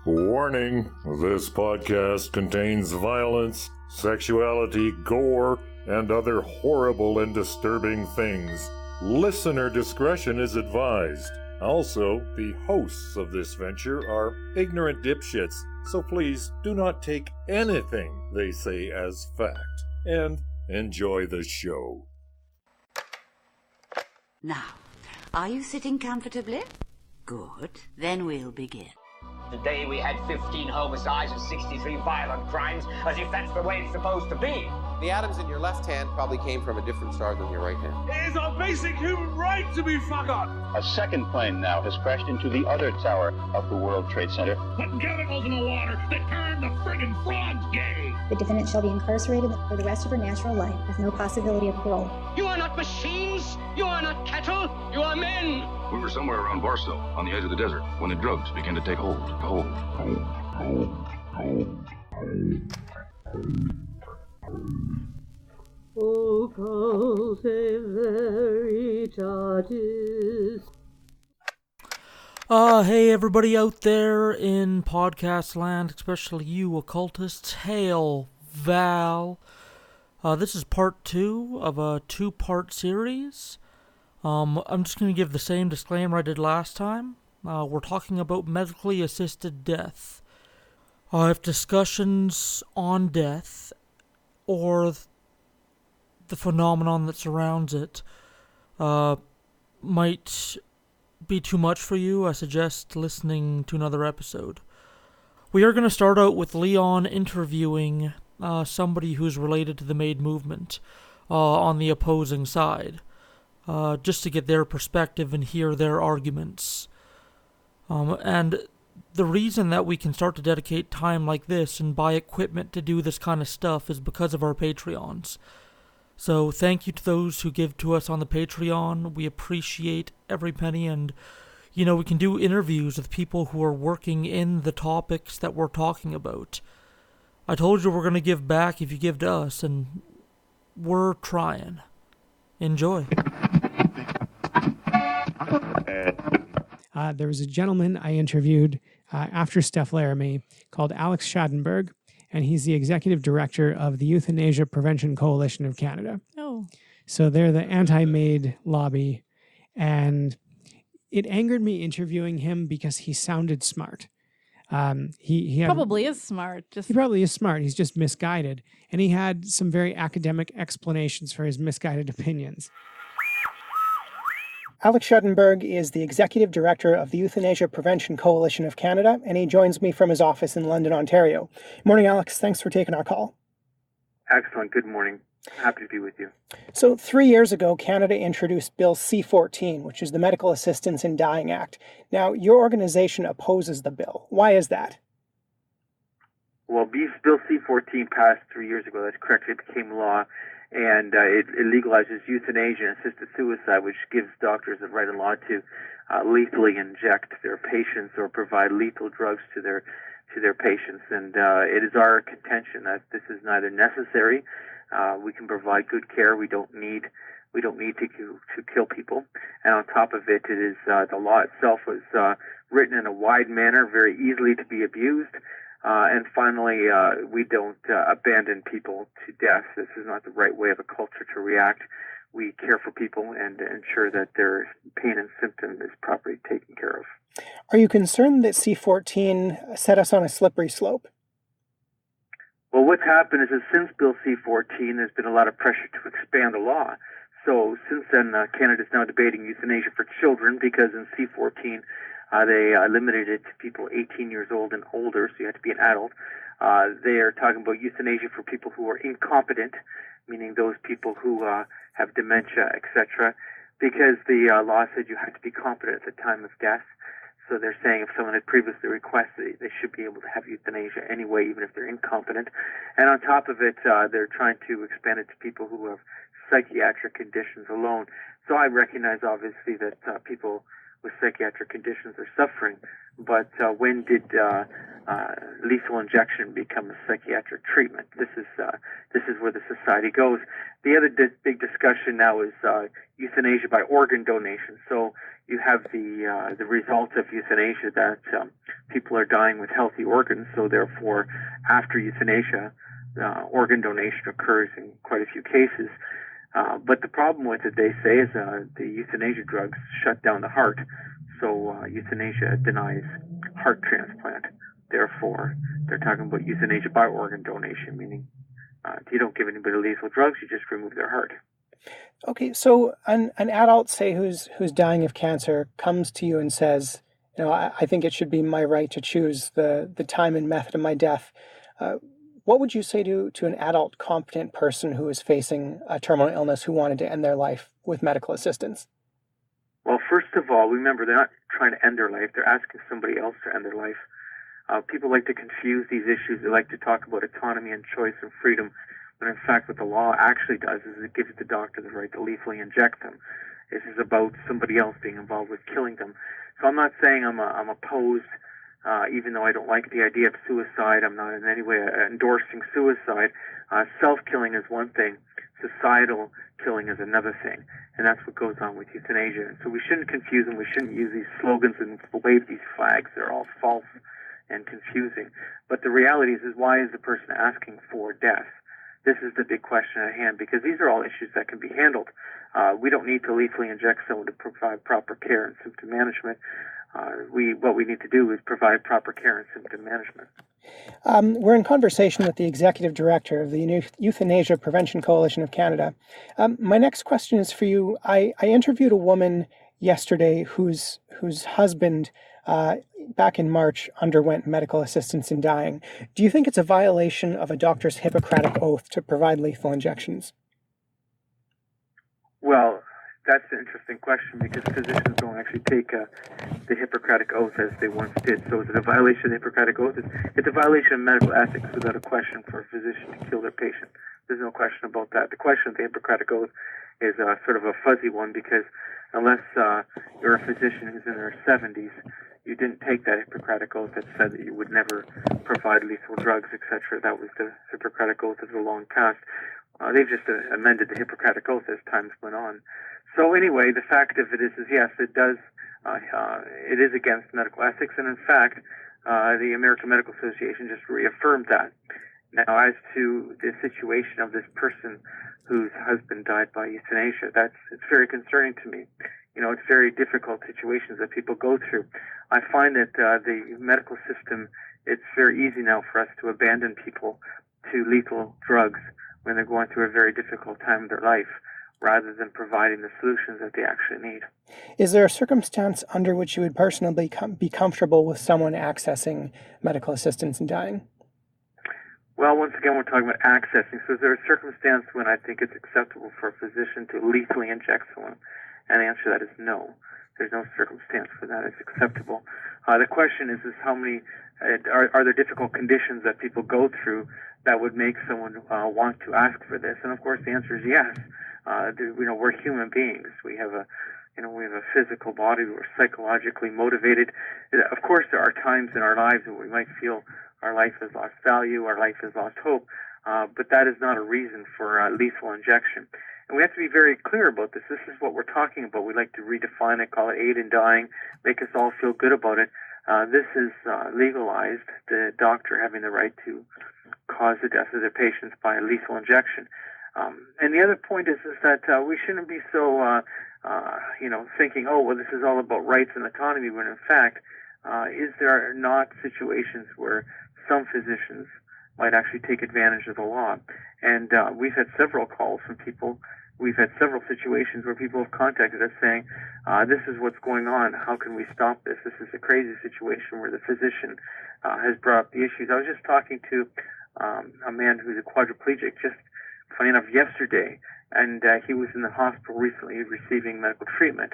Warning, this podcast contains violence, sexuality, gore, and other horrible and disturbing things. Listener discretion is advised. Also, the hosts of this venture are ignorant dipshits, so please do not take anything they say as fact. And enjoy the show. Now, are you sitting comfortably? Good. Then we'll begin. Today we had 15 homicides and 63 violent crimes, as if that's the way it's supposed to be. The atoms in your left hand probably came from a different star than your right hand. It is our basic human right to be fuck up. A second plane now has crashed into the other tower of the World Trade Center. Putting chemicals in the water that turn the friggin' frogs gay. The defendant shall be incarcerated for the rest of her natural life with no possibility of parole. You are not machines. You are not cattle. You are men. We were somewhere around Barstow, on the edge of the desert, when the drugs began to take hold. Occultae Veritatis. Hey everybody out there in podcast land, especially you occultists. Hail, Val. This is part 2 of a 2-part series. I'm just going to give the same disclaimer I did last time. We're talking about medically assisted death. If discussions on death or the phenomenon that surrounds it might be too much for you, I suggest listening to another episode. We are going to start out with Leon interviewing somebody who's related to the MAID movement on the opposing side, just to get their perspective and hear their arguments. And the reason that we can start to dedicate time like this and buy equipment to do this kind of stuff is because of our Patreons. So thank you to those who give to us on the Patreon. We appreciate every penny, and we can do interviews with people who are working in the topics that we're talking about. I told you we're going to give back if you give to us, and we're trying. Enjoy. There was a gentleman I interviewed after Steph Laramie called Alex Schadenberg, and he's the executive director of the Euthanasia Prevention Coalition of Canada. Oh. So they're the anti-MAID lobby, and it angered me interviewing him because he sounded smart. He probably is smart. He probably is smart. He's just misguided, and he had some very academic explanations for his misguided opinions. Alex Schadenberg is the Executive Director of the Euthanasia Prevention Coalition of Canada, and he joins me from his office in London, Ontario. Morning, Alex. Thanks for taking our call. Excellent. Good morning. Happy to be with you. So 3 years ago, Canada introduced Bill C-14, which is the Medical Assistance in Dying Act. Now, your organization opposes the bill. Why is that? Well, Bill C-14 passed 3 years ago. That's correct. It became law. And it legalizes euthanasia and assisted suicide, which gives doctors the right and law to lethally inject their patients or provide lethal drugs to their patients. And it is our contention that this is neither necessary. We can provide good care. We don't need to kill people. And on top of it, it is the law itself was written in a wide manner, very easily to be abused. And finally, we don't abandon people to death. This is not the right way of a culture to react. We care for people and ensure that their pain and symptom is properly taken care of. Are you concerned that C-14 set us on a slippery slope? Well, what's happened is that since Bill C-14, there's been a lot of pressure to expand the law. So since then, Canada is now debating euthanasia for children because in C-14, they limited it to people 18 years old and older, so you have to be an adult. They are talking about euthanasia for people who are incompetent, meaning those people who have dementia, etc., because the law said you have to be competent at the time of death. So they're saying if someone had previously requested it, they should be able to have euthanasia anyway, even if they're incompetent. And on top of it, they're trying to expand it to people who have psychiatric conditions alone. So I recognize, obviously, that people with psychiatric conditions are suffering. But when did lethal injection become a psychiatric treatment. This is where the society goes. The other big discussion now is euthanasia by organ donation. So you have the result of euthanasia that people are dying with healthy organs. So therefore, after euthanasia, organ donation occurs in quite a few cases. But the problem with it, they say, is the euthanasia drugs shut down the heart. So euthanasia denies heart transplant. Therefore, they're talking about euthanasia by organ donation, meaning you don't give anybody lethal drugs, you just remove their heart. Okay, so an adult, say, who's dying of cancer, comes to you and says, I think it should be my right to choose the time and method of my death. What would you say to an adult, competent person who is facing a terminal illness who wanted to end their life with medical assistance? Well, first of all, remember, they're not trying to end their life. They're asking somebody else to end their life. People like to confuse these issues. They like to talk about autonomy and choice and freedom, when in fact what the law actually does is it gives the doctor the right to lethally inject them. This is about somebody else being involved with killing them. So I'm not saying I'm opposed, even though I don't like the idea of suicide. I'm not in any way endorsing suicide. Self-killing is one thing. Societal killing is another thing. And that's what goes on with euthanasia. So we shouldn't confuse them. We shouldn't use these slogans and wave these flags. They're all false and confusing. But the reality is why is the person asking for death? This is the big question at hand, because these are all issues that can be handled. We don't need to lethally inject someone to provide proper care and symptom management. What we need to do is provide proper care and symptom management. We're in conversation with the Executive Director of the Euthanasia Prevention Coalition of Canada. My next question is for you. I interviewed a woman yesterday whose husband back in March underwent medical assistance in dying. Do you think it's a violation of a doctor's Hippocratic oath to provide lethal injections? Well, that's an interesting question, because physicians don't actually take the Hippocratic oath as they once did. So is it a violation of the Hippocratic oath? It's a violation of medical ethics without a question for a physician to kill their patient. There's no question about that. The question of the Hippocratic oath is sort of a fuzzy one, because unless you're a physician who's in their 70s, you didn't take that Hippocratic oath that said that you would never provide lethal drugs, etc. That was the Hippocratic oath of the long past. They've just amended the Hippocratic oath as times went on. So anyway, the fact of it is yes, it does. It is against medical ethics, and in fact, the American Medical Association just reaffirmed that. Now, as to the situation of this person whose husband died by euthanasia, it's very concerning to me. It's very difficult situations that people go through. I find that the medical system, it's very easy now for us to abandon people to lethal drugs when they're going through a very difficult time in their life, rather than providing the solutions that they actually need. Is there a circumstance under which you would personally be comfortable with someone accessing medical assistance in dying? Well, once again, we're talking about accessing. So is there a circumstance when I think it's acceptable for a physician to lethally inject someone? And the answer to that is no. There's no circumstance where that is acceptable. The question is how many, are there difficult conditions that people go through that would make someone want to ask for this? And of course, the answer is yes. We're human beings. We have a physical body. We're psychologically motivated. Of course, there are times in our lives where we might feel our life has lost value, our life has lost hope, but that is not a reason for lethal injection. And we have to be very clear about this. This is what we're talking about. We like to redefine it, call it aid in dying, make us all feel good about it. This is legalized, the doctor having the right to cause the death of their patients by lethal injection. And the other point is that we shouldn't be so, thinking, this is all about rights and autonomy, when in fact, is there not situations where some physicians might actually take advantage of the law? And we've had several calls from people. We've had several situations where people have contacted us saying, this is what's going on. How can we stop this? This is a crazy situation where the physician has brought up the issues. I was just talking to a man who's a quadriplegic just funny enough yesterday, and he was in the hospital recently receiving medical treatment.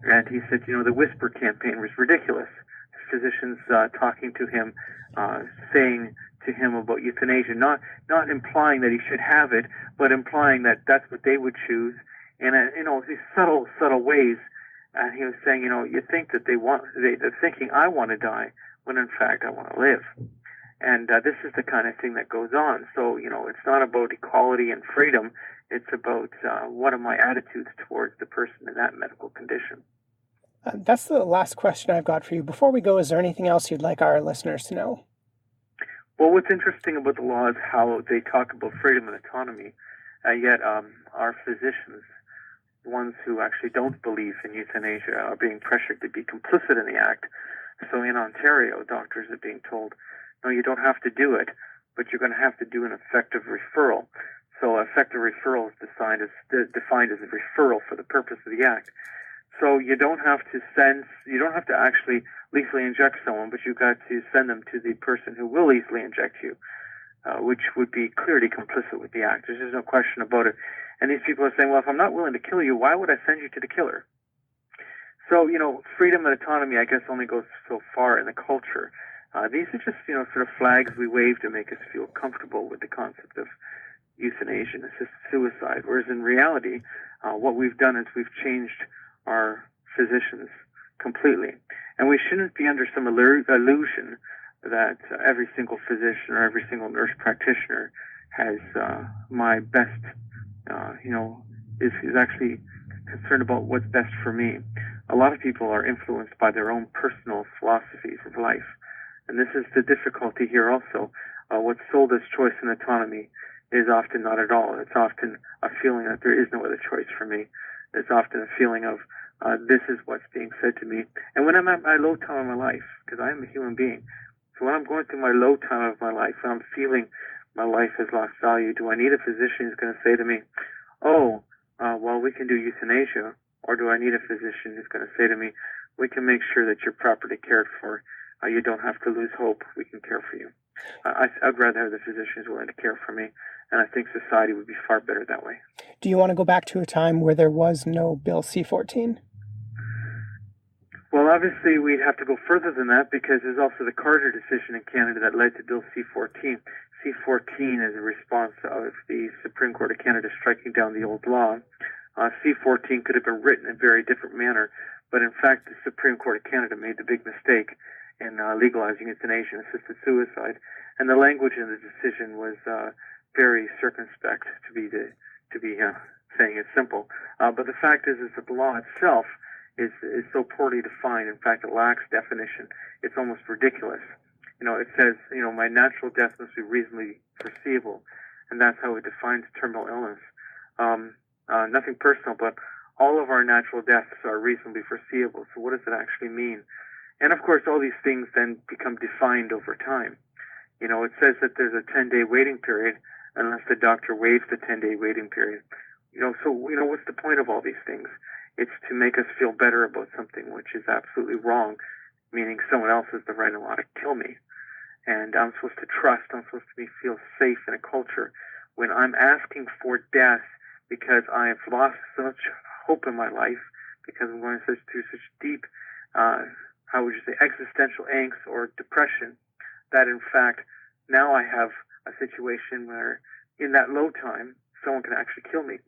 And he said, the whisper campaign was ridiculous. Physicians talking to him, saying to him about euthanasia, not implying that he should have it, but implying that that's what they would choose, and these subtle ways. And he was saying, you think that they're thinking I want to die when in fact I want to live. And this is the kind of thing that goes on. So, it's not about equality and freedom. It's about what are my attitudes towards the person in that medical condition. That's the last question I've got for you. Before we go, is there anything else you'd like our listeners to know? Well, what's interesting about the law is how they talk about freedom and autonomy, yet our physicians, the ones who actually don't believe in euthanasia, are being pressured to be complicit in the act. So in Ontario, doctors are being told, no, you don't have to do it, but you're going to have to do an effective referral. So effective referral is defined as a referral for the purpose of the act. So you don't have to actually lethally inject someone, but you've got to send them to the person who will lethally inject you, which would be clearly complicit with the act. There's just no question about it. And these people are saying, well, if I'm not willing to kill you, why would I send you to the killer? So, freedom and autonomy, I guess, only goes so far in the culture. These are just, sort of flags we wave to make us feel comfortable with the concept of euthanasia and assisted suicide, whereas in reality, what we've done is we've changed our physicians completely. And we shouldn't be under some illusion that every single physician or every single nurse practitioner has my best, is actually concerned about what's best for me. A lot of people are influenced by their own personal philosophies of life. And this is the difficulty here also. What's sold as choice and autonomy is often not at all. It's often a feeling that there is no other choice for me. It's often a feeling of this is what's being said to me. And when I'm at my low time of my life, because I am a human being, so when I'm going through my low time of my life, when I'm feeling my life has lost value, do I need a physician who's going to say to me, well, we can do euthanasia, or do I need a physician who's going to say to me, we can make sure that you're properly cared for. You don't have to lose hope. We can care for you. I'd rather have the physicians willing to care for me, and I think society would be far better that way. Do you want to go back to a time where there was no Bill C-14? Well, obviously, we'd have to go further than that because there's also the Carter decision in Canada that led to Bill C-14. C-14 is a response of the Supreme Court of Canada striking down the old law. C-14 could have been written in a very different manner, but in fact, the Supreme Court of Canada made the big mistake in legalizing euthanasia and assisted suicide, and the language in the decision was very circumspect, to be saying it simple. But the fact is that the law itself is so poorly defined. In fact, it lacks definition. It's almost ridiculous. It says, my natural death must be reasonably foreseeable, and that's how it defines terminal illness. Nothing personal, but all of our natural deaths are reasonably foreseeable. So what does it actually mean? And of course, all these things then become defined over time. It says that there's a 10-day waiting period unless the doctor waives the 10-day waiting period. So what's the point of all these things? It's to make us feel better about something which is absolutely wrong, meaning someone else has the right and law to kill me. And I'm supposed to trust, I'm supposed to feel safe in a culture when I'm asking for death because I have lost so much hope in my life, because I'm going through such deep, how would you say, existential angst or depression, that in fact now I have a situation where in that low time someone can actually kill me.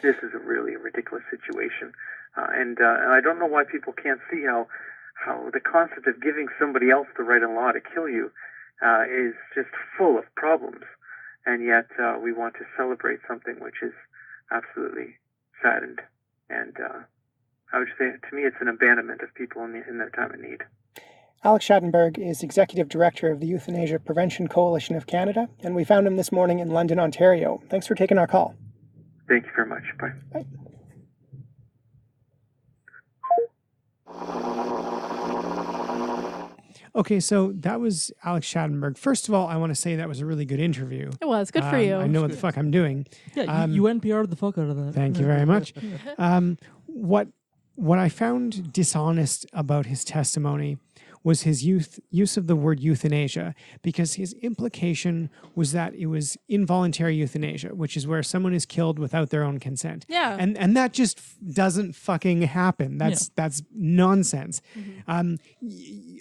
This is a really ridiculous situation, and I don't know why people can't see how the concept of giving somebody else the right and law to kill you is just full of problems, and yet we want to celebrate something which is absolutely saddened. And I would say, to me, it's an abandonment of people in their time of need. Alex Schadenberg is Executive Director of the Euthanasia Prevention Coalition of Canada, and we found him this morning in London, Ontario. Thanks for taking our call. Thank you very much. Bye. Bye. Okay, so that was Alex Schadenberg. First of all, I want to say that was a really good interview. It was. Good for you. I know what the fuck I'm doing. Yeah, you NPR'd the fuck out of that. Thank you very much. What I found dishonest about his testimony was his use of the word euthanasia, because his implication was that it was involuntary euthanasia, which is where someone is killed without their own consent. Yeah. And that just doesn't fucking happen. That's nonsense. Mm-hmm.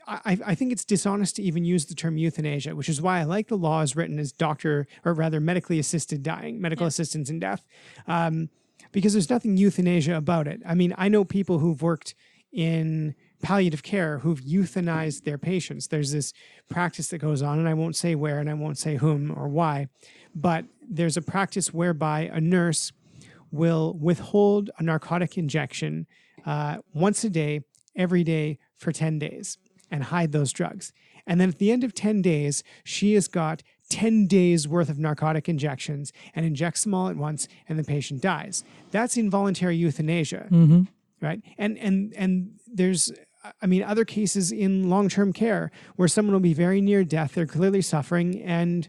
I think it's dishonest to even use the term euthanasia, which is why I like the law as written as medically assisted dying, medical assistance in death. because there's nothing euthanasia about it. I mean, I know people who've worked in palliative care who've euthanized their patients. There's this practice that goes on, and I won't say where and I won't say whom or why, but there's a practice whereby a nurse will withhold a narcotic injection once a day, every day for 10 days and hide those drugs. And then at the end of 10 days, she has got 10 days worth of narcotic injections and injects them all at once, and the patient dies. That's involuntary euthanasia, right? And there's, I mean, other cases in long-term care where someone will be very near death, they're clearly suffering, and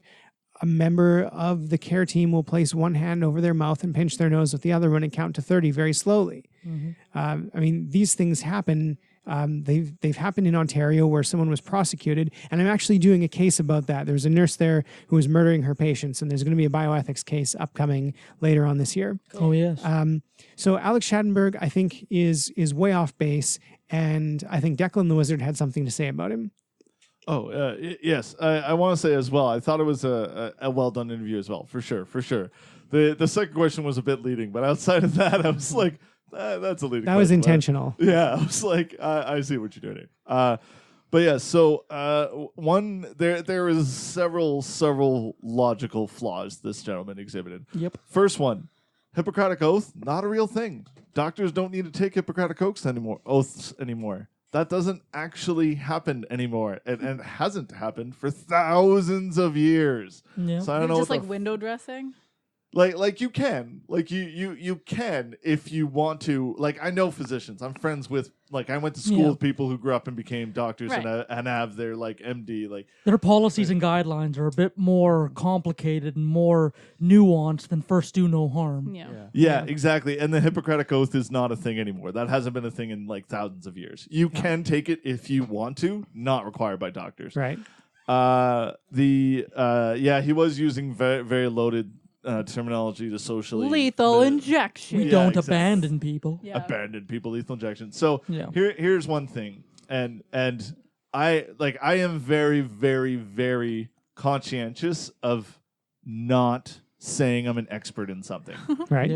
a member of the care team will place one hand over their mouth and pinch their nose with the other one and count to 30 very slowly. I mean, these things happen. They've happened in Ontario where someone was prosecuted, and I'm actually doing a case about that. There was a nurse there who was murdering her patients, and there's going to be a bioethics case upcoming later on this year. Oh, yes. So Alex Schattenberg, I think, is way off base, and I think Declan the Wizard had something to say about him. Oh, yes. I want to say as well, I thought it was a well-done interview as well, for sure. The second question was a bit leading, but outside of that, I was like, that's a leading question. That was intentional. Yeah, I was like, I see what you're doing here. But yeah, so there is several logical flaws this gentleman exhibited. Yep. First one, Hippocratic Oath, not a real thing. Doctors don't need to take Hippocratic oaths anymore. That doesn't actually happen anymore, and it hasn't happened for thousands of years. Yeah. So I don't know. Just like window dressing. Like you can, you can if you want to. Like, I know physicians. I'm friends with, like, I went to school with people who grew up and became doctors and have their, like, MD. Like, their policies and guidelines are a bit more complicated and more nuanced than first do no harm. Yeah, exactly. And the Hippocratic Oath is not a thing anymore. That hasn't been a thing in, like, thousands of years. You can take it if you want to, not required by doctors. Right. He was using very, very loaded terminology to socially lethal injection. We don't abandon people. Abandon people, lethal injection. So here's one thing, and I am very, very, very conscientious of not saying I'm an expert in something. Right.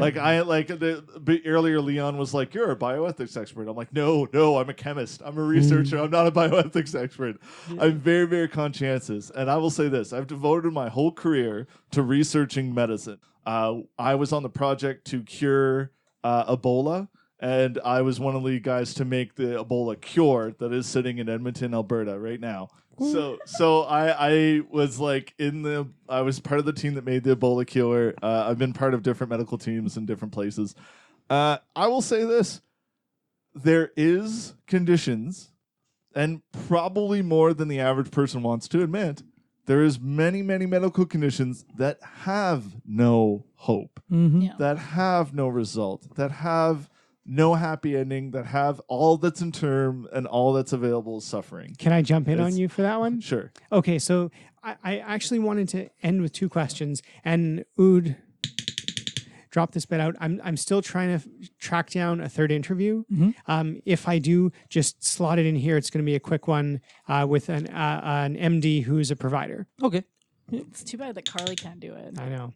Earlier Leon was like, "You're a bioethics expert." I'm like, no, I'm a chemist. I'm a researcher. I'm not a bioethics expert. I'm very, very conscientious. And I will say this, I've devoted my whole career to researching medicine. I was on the project to cure Ebola, and I was one of the guys to make the Ebola cure that is sitting in Edmonton, Alberta right now. So I was like I was part of the team that made the Ebola cure. I've been part of different medical teams in different places. I will say this, there is conditions, and probably more than the average person wants to admit, there is many, many medical conditions that have no hope, that have no result, that have no happy ending, that have all that's in term and all that's available is suffering. Can I jump in on you for that one? Sure. Okay, so I actually wanted to end with two questions, and Ood, drop this bit out. I'm still trying to track down a third interview. If I do, just slot it in here. It's going to be a quick one with an MD who's a provider. Okay. It's too bad that Carly can't do it. I know.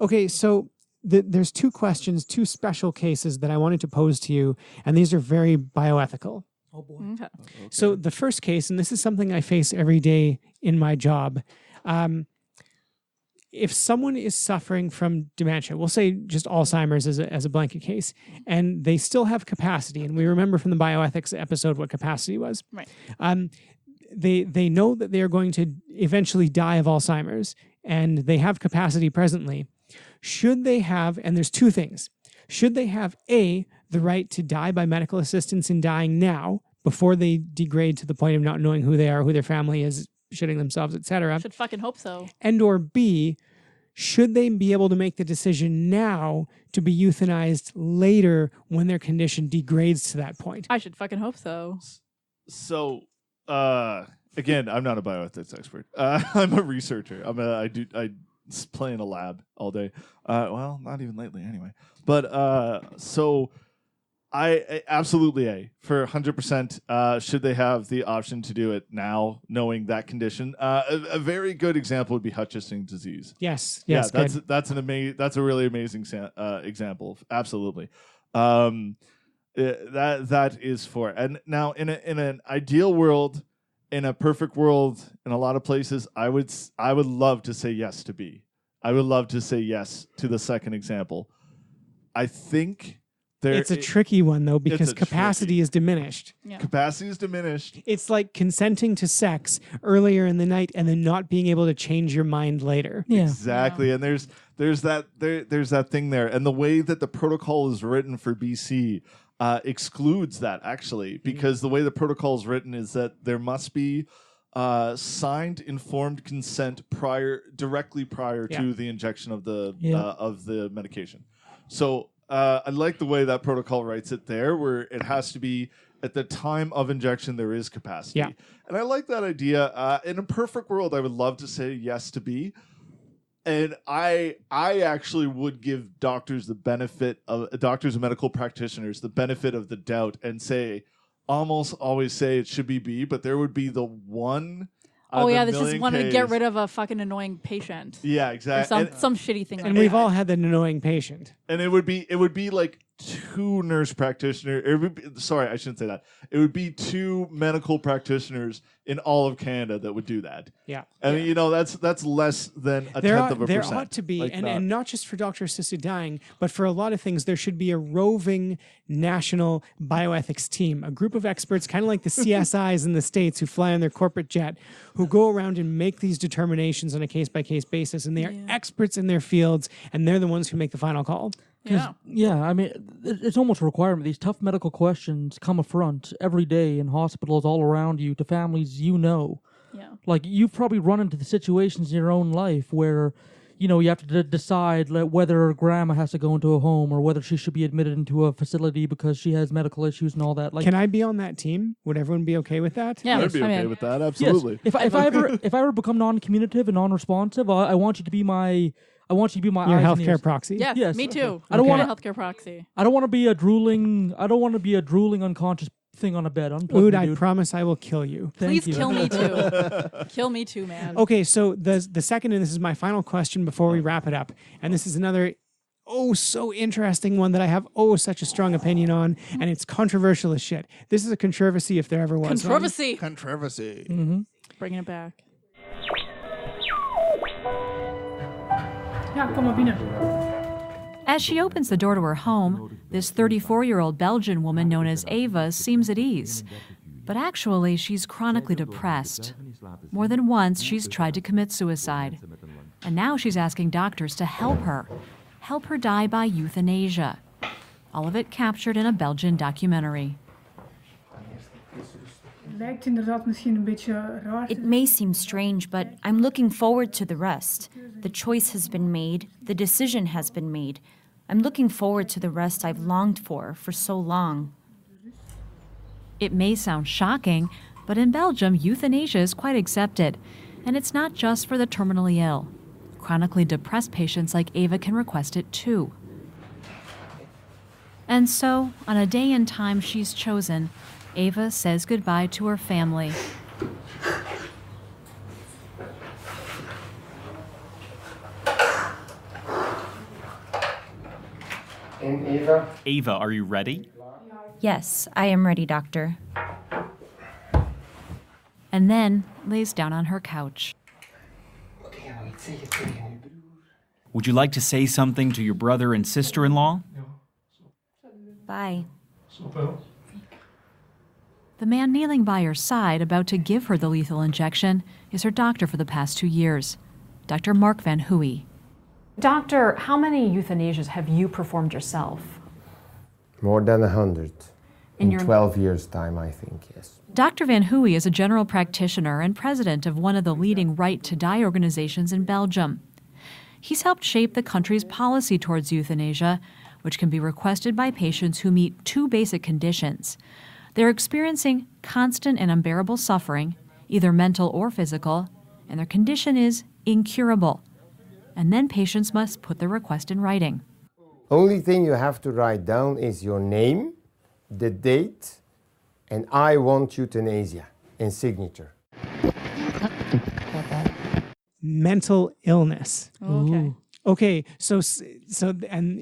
Okay, so there's two questions, two special cases that I wanted to pose to you, and these are very bioethical. Oh, boy. Okay. So the first case, and this is something I face every day in my job, if someone is suffering from dementia, we'll say just Alzheimer's as a blanket case, and they still have capacity, and we remember from the bioethics episode what capacity was. Right. They know that they are going to eventually die of Alzheimer's, and they have capacity presently. Should they have, and there's two things, should they have A, the right to die by medical assistance in dying now, before they degrade to the point of not knowing who they are, who their family is, shitting themselves, etc. Should fucking hope so. And or B, should they be able to make the decision now to be euthanized later when their condition degrades to that point? I should fucking hope so. So, again, I'm not a bioethics expert. I'm a researcher. I play in a lab all day. Well, not even lately anyway. But so I absolutely A for 100%. Should they have the option to do it now, knowing that condition? A very good example would be Hutchinson disease. Yes, that's good. that's a really amazing example. Absolutely, that is for. And now in an ideal world, in a perfect world, in a lot of places, I would love to say yes to B. I would love to say yes to the second example. I think. It's a tricky one, though, because capacity is diminished. Yeah. Capacity is diminished. It's like consenting to sex earlier in the night and then not being able to change your mind later. Yeah. Exactly. And there's that thing there. And the way that the protocol is written for BC excludes that, actually, because the way the protocol is written is that there must be signed informed consent directly prior to the injection of the medication. So I like the way that protocol writes it there, where it has to be at the time of injection, there is capacity. Yeah. And I like that idea. In a perfect world, I would love to say yes to B. And I actually would give doctors and medical practitioners the benefit of the doubt and say, almost always say it should be B, but there would be the one. Oh yeah, this is one to get rid of a fucking annoying patient. Yeah, exactly. Some shitty thing. And we've all had an annoying patient. And it would be like 2 nurse practitioners. Sorry, I shouldn't say that. It would be 2 medical practitioners in all of Canada that would do that. Yeah. And that's less than a tenth of a percent. There ought to be, and not just for doctor-assisted dying, but for a lot of things, there should be a roving national bioethics team, a group of experts, kind of like the CSIs in the States who fly on their corporate jet, who go around and make these determinations on a case-by-case basis, and they are experts in their fields, and they're the ones who make the final call. Yeah, I mean, it's almost a requirement. These tough medical questions come affront every day in hospitals all around you to families you know. Yeah. Like, you've probably run into the situations in your own life where, you have to decide whether grandma has to go into a home or whether she should be admitted into a facility because she has medical issues and all that. Like, can I be on that team? Would everyone be okay with that? Yeah, I'd be okay with that. Absolutely. Yes. If I ever become non-communicative and non-responsive, I want you to be my. I want you to be my your eyes and healthcare ears. proxy. Yes, me too. I don't want a healthcare proxy. I don't want to be a drooling. I don't want to be a drooling unconscious thing on a bed. Dude, I promise I will kill you. Please kill me too. Kill me too, man. Okay, so the second, and this is my final question before we wrap it up, and this is another so interesting one that I have such a strong opinion on, and it's controversial as shit. This is a controversy if there ever was Controversy. Controversy. Mm-hmm. Bringing it back. Ja, kom maar binnen. As she opens the door to her home, this 34-year-old Belgian woman known as Ava seems at ease. But actually, she's chronically depressed. More than once, she's tried to commit suicide. And now she's asking doctors to help her die by euthanasia. All of it captured in a Belgian documentary. It may seem strange, but I'm looking forward to the rest. The choice has been made. The decision has been made. I'm looking forward to the rest I've longed for so long. It may sound shocking, but in Belgium, euthanasia is quite accepted. And it's not just for the terminally ill. Chronically depressed patients like Ava can request it too. And so, on a day and time she's chosen, Ava says goodbye to her family. And Ava? Ava, are you ready? Yes, I am ready, doctor. And then lays down on her couch. Would you like to say something to your brother and sister-in-law? Bye. The man kneeling by her side, about to give her the lethal injection, is her doctor for the past 2 years, Dr. Mark Van Huey. Doctor, how many euthanasias have you performed yourself? More than 100. In 12 years' time, I think, yes. Dr. Van Huey is a general practitioner and president of one of the leading Right to Die organizations in Belgium. He's helped shape the country's policy towards euthanasia, which can be requested by patients who meet 2 basic conditions. They're experiencing constant and unbearable suffering, either mental or physical, and their condition is incurable. And then patients must put their request in writing. Only thing you have to write down is your name, the date, and I want euthanasia and signature. Mental illness. Okay. Okay, so and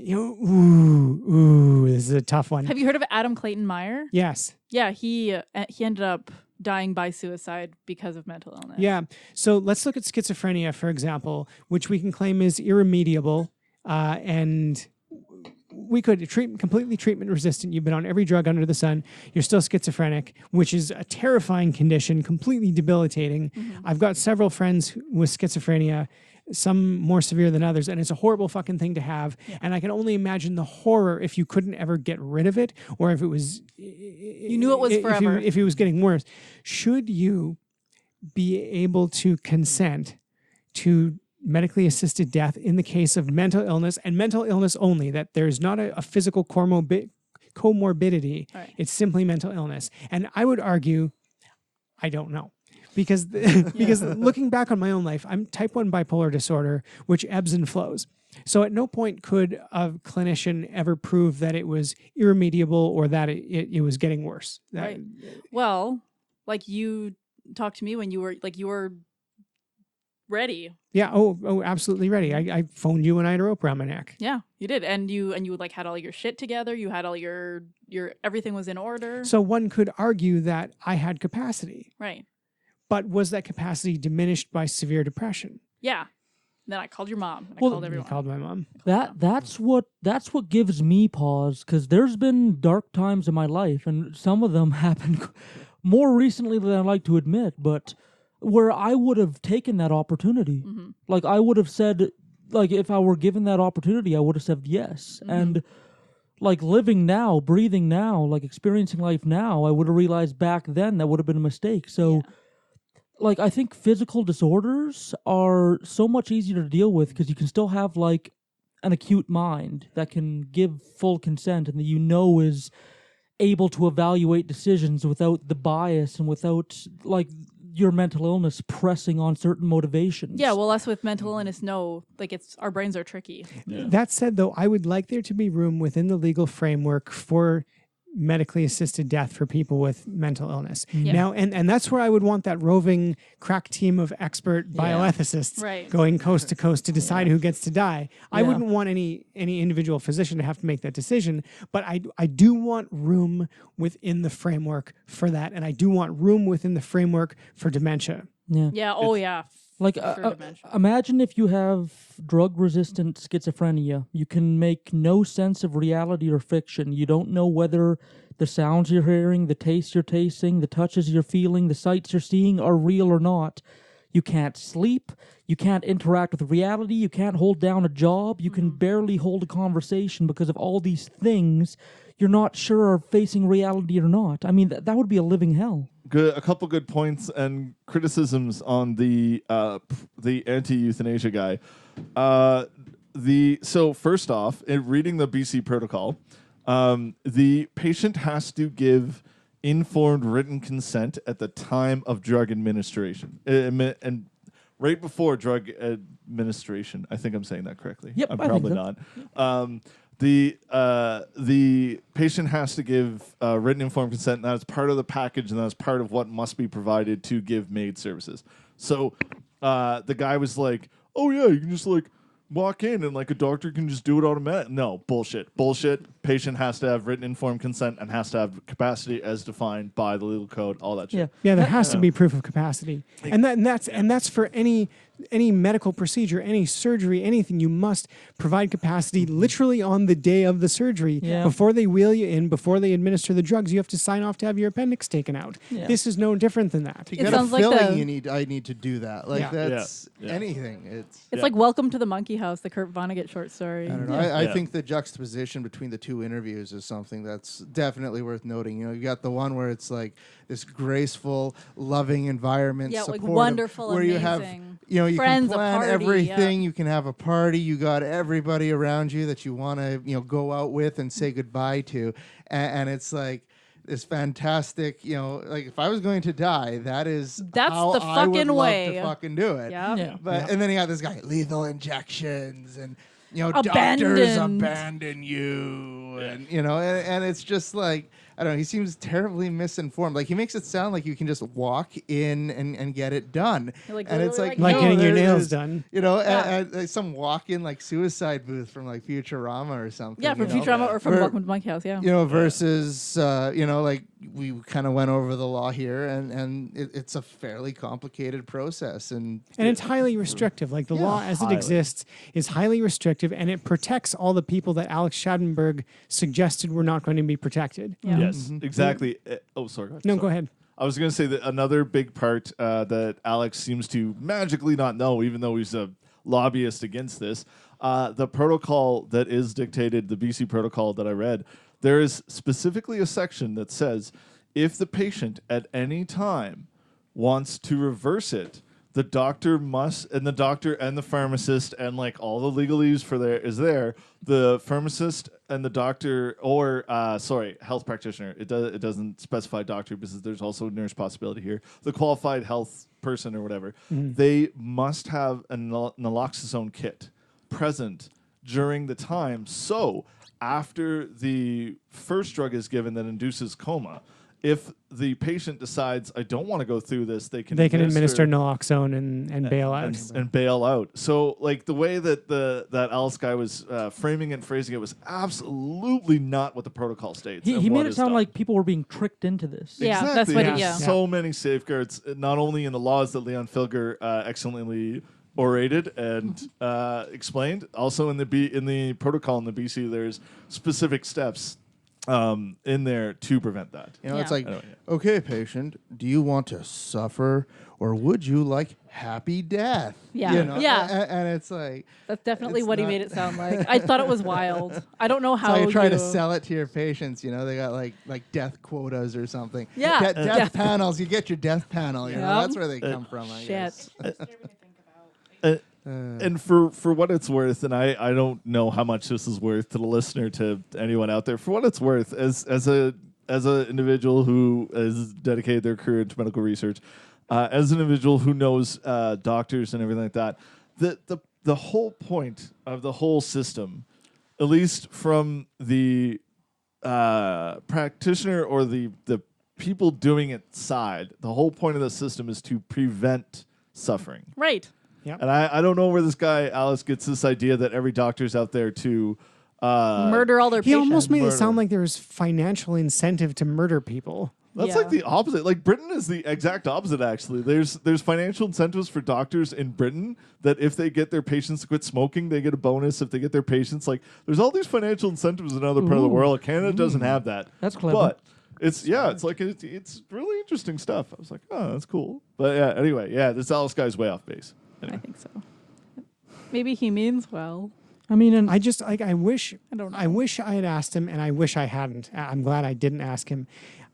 this is a tough one. Have you heard of Adam Clayton Meyer? Yes. Yeah, he ended up dying by suicide because of mental illness. Yeah. So let's look at schizophrenia, for example, which we can claim is irremediable, and we could completely treatment resistant. You've been on every drug under the sun. You're still schizophrenic, which is a terrifying condition, completely debilitating. Mm-hmm. I've got several friends with schizophrenia, some more severe than others, and it's a horrible fucking thing to have. Yeah. And I can only imagine the horror if you couldn't ever get rid of it, or if it was... You knew it was forever. If it was getting worse. Should you be able to consent to medically assisted death in the case of mental illness, and mental illness only, that there's not a physical comorbidity, right. It's simply mental illness? And I would argue, I don't know. Because looking back on my own life, I'm type 1 bipolar disorder, which ebbs and flows. So at no point could a clinician ever prove that it was irremediable or that it was getting worse. Right. Well, like you talked to me when you were ready. Yeah. Oh, absolutely ready. I phoned you when I had a rope around my neck. Yeah, you did. And you like had all your shit together. You had all your everything was in order. So one could argue that I had capacity. Right. But was that capacity diminished by severe depression? Yeah. Then I called your mom. I called everyone. You called my mom. That's what gives me pause, because there's been dark times in my life, and some of them happened more recently than I like to admit, but where I would have taken that opportunity. Mm-hmm. Like I would have said, like if I were given that opportunity, I would have said yes. Mm-hmm. And like living now, breathing now, like experiencing life now, I would have realized back then that would have been a mistake. So. Yeah. Like, I think physical disorders are so much easier to deal with because you can still have, like, an acute mind that can give full consent and that is able to evaluate decisions without the bias and without, like, your mental illness pressing on certain motivations. Yeah, well, us with mental illness, our brains are tricky. Yeah. That said, though, I would like there to be room within the legal framework for medically assisted death for people with mental illness. Yeah. Now, and that's where I would want that roving crack team of expert bioethicists going coast to coast to decide who gets to die. I wouldn't want any individual physician to have to make that decision, but I do want room within the framework for that, and I do want room within the framework for dementia. Yeah. Yeah. Oh, yeah. Like, imagine if you have drug-resistant schizophrenia. You can make no sense of reality or fiction. You don't know whether the sounds you're hearing, the tastes you're tasting, the touches you're feeling, the sights you're seeing are real or not. You can't sleep. You can't interact with reality. You can't hold down a job. You can barely hold a conversation because of all these things you're not sure are facing reality or not. I mean, that would be a living hell. Good, a couple good points and criticisms on the anti-euthanasia guy. So first off, in reading the BC protocol, the patient has to give informed written consent at the time of drug administration, and right before drug administration. I think I'm saying that correctly. Yep, I'm probably not. The patient has to give written informed consent, and that's part of the package, and that's part of what must be provided to give MAID services. So the guy was like, oh yeah, you can just like walk in and like a doctor can just do it automatically. No, bullshit. Patient has to have written informed consent and has to have capacity as defined by the legal code, all that shit. Yeah, there has to be proof of capacity. And that's for any medical procedure, any surgery, anything. You must provide capacity literally on the day of the surgery. Yeah. Before they wheel you in, before they administer the drugs, you have to sign off to have your appendix taken out. Yeah. This is no different than that. To get a filling, I need to do that. Like that's anything. It's like Welcome to the Monkey House, the Kurt Vonnegut short story. I don't know. I think the juxtaposition between the two interviews is something that's definitely worth noting. You know, you got the one where it's like this graceful, loving environment, like wonderful, where amazing. You have, you friends, can plan party, everything. You can have a party. You got everybody around you that you want to, go out with and say goodbye to, and it's like this fantastic, like if I was going to die, that's how the I would fucking love way to fucking do it. Yeah. But and then you got this guy, lethal injections, and doctors abandon you, and and it's just like, I don't know. He seems terribly misinformed. Like he makes it sound like you can just walk in and get it done. Like, and it's like no, getting your nails there's, done. You know, some walk-in like suicide booth from like Futurama or something. Yeah, from Futurama or from Welcome to Monkey House. Yeah. You know, versus you know, like we kind of went over the law here, and it's a fairly complicated process, and it's highly restrictive. Like the law as it exists is highly restrictive, and it protects all the people that Alex Schadenberg suggested were not going to be protected. Yeah. Yes, exactly. Sorry. Go ahead. I was going to say that another big part that Alex seems to magically not know, even though he's a lobbyist against this, the protocol that is dictated, the BC protocol that I read, there is specifically a section that says if the patient at any time wants to reverse it, the doctor must, and the doctor and the pharmacist and like all the legalese for there is there. The pharmacist and the doctor, or health practitioner. It doesn't specify doctor because there's also nurse possibility here. The qualified health person or whatever, they must have a naloxone kit present during the time. So after the first drug is given that induces coma, if the patient decides, I don't want to go through this, they can administer naloxone and bail out. And bail out. So, like, the way that that Alice guy was framing and phrasing it was absolutely not what the protocol states. He made it sound like people were being tricked into this. Yeah, exactly. that's what There's so many safeguards, not only in the laws that Leon Filger excellently orated and explained, also in the protocol in the BC, there's specific steps in there to prevent that. You know, it's like, okay, patient, do you want to suffer or would you like happy death? Yeah. You know? Yeah. And it's like... That's definitely what he made it sound like. I thought it was wild. I don't know how you try to sell it to your patients. You know, they got like death quotas or something. Yeah. Death panels. You get your death panel. You know, that's where they come from, I guess. And for what it's worth, and I don't know how much this is worth to the listener, to anyone out there, for what it's worth, as an individual who has dedicated their career to medical research, as an individual who knows doctors and everything like that, the whole point of the whole system, at least from the practitioner or the people doing it side, the whole point of the system is to prevent suffering. Right. Yep. And I don't know where this guy, Alice, gets this idea that every doctor's out there to murder all their patients. He almost made it sound like there was financial incentive to murder people. That's like the opposite. Like Britain is the exact opposite, actually. There's financial incentives for doctors in Britain that if they get their patients to quit smoking, they get a bonus. If they get their patients, like there's all these financial incentives in another part of the world. Canada doesn't have that. That's clever. But it's really interesting stuff. I was like, oh, that's cool. But yeah, anyway, this Alice guy's way off base. Anyway. I think so. Maybe he means well. I mean, and I just like I wish don't know. I wish I had asked him, and I wish I hadn't. I'm glad I didn't ask him